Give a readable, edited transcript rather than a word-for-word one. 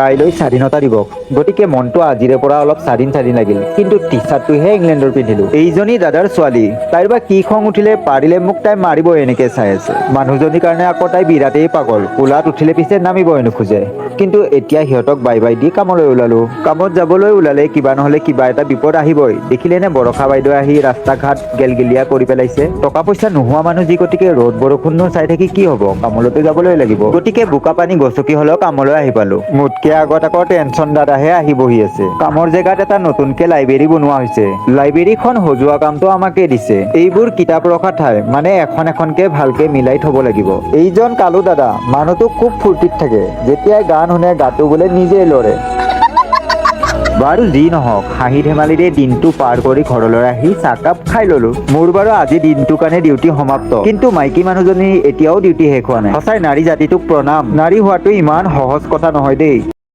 কাইলৈ স্বাধীনতা দিৱস, গতিকে মনটো আজিৰে পৰা অলপ স্বাধীন লাগিল। কিন্তু টি চাৰ্টটোহে ইংলেণ্ডৰ পিন্ধিলো। এইজনী দাদাৰ ছোৱালী, তাইৰ বা কি খং উঠিলে, পাৰিলে মোক তাই মাৰিব এনেকে চাই আছে। মানুহজনীৰ কাৰণে আকৌ তাই বিৰাটেই পাগল, কোলাত উঠিলে পিছে নামিবই নোখোজে। কিন্তু এতিয়া সিহঁতক বাই বাই দি কামলৈ ওলালো। কামত যাবলৈ ওলালে কিবা নহলে কিবা এটা বিপদ আহিবই। দেখিলে নে বৰষা বাইদেউ আহি ৰাস্তা ঘাট গেলগেলীয়া কৰি পেলাইছে। টকা পইচা নোহোৱা মানুহ যি, গতিকে ৰ'দ বৰষুণনো চাই থাকি কি হব, কামলৈতো যাবলৈ লাগিব। গতিকে বোকা পানী গছকি হলেও কামলৈ আহি পালো। মোতকে আগত আকৌ টেনচন দাদাহে আহি বহি আছে। কামৰ জেগাত এটা নতুনকে লাইব্ৰেৰী বনোৱা হৈছে। লাইব্ৰেৰীখন সজোৱা কামটো আমাকে দিছে। এইবোৰ কিতাপ ৰখা ঠাই, মানে এখন এখনকে ভালকে মিলাই থব লাগিব। এইজন কালু দাদা, মানুহটো খুব ফূৰ্তিত থাকে। যেতিয়াই গান শুনে গাটো বোলে নিজেই লৰে। বাৰু যি নহওক, হাঁহি ধেমালিৰে দিনটো পাৰ কৰি ঘৰলৈ আহি চাহকাপ খাই ললো। মোৰ বাৰু আজি দিনটোৰ কাৰণে ডিউটি সমাপ্ত। কিন্তু মাইকী মানুহজনী এতিয়াও ডিউটি শেষ হোৱা নাই। সঁচাই নাৰী জাতিটোক প্ৰণাম। নাৰী হোৱাটো ইমান সহজ কথা নহয় দেই।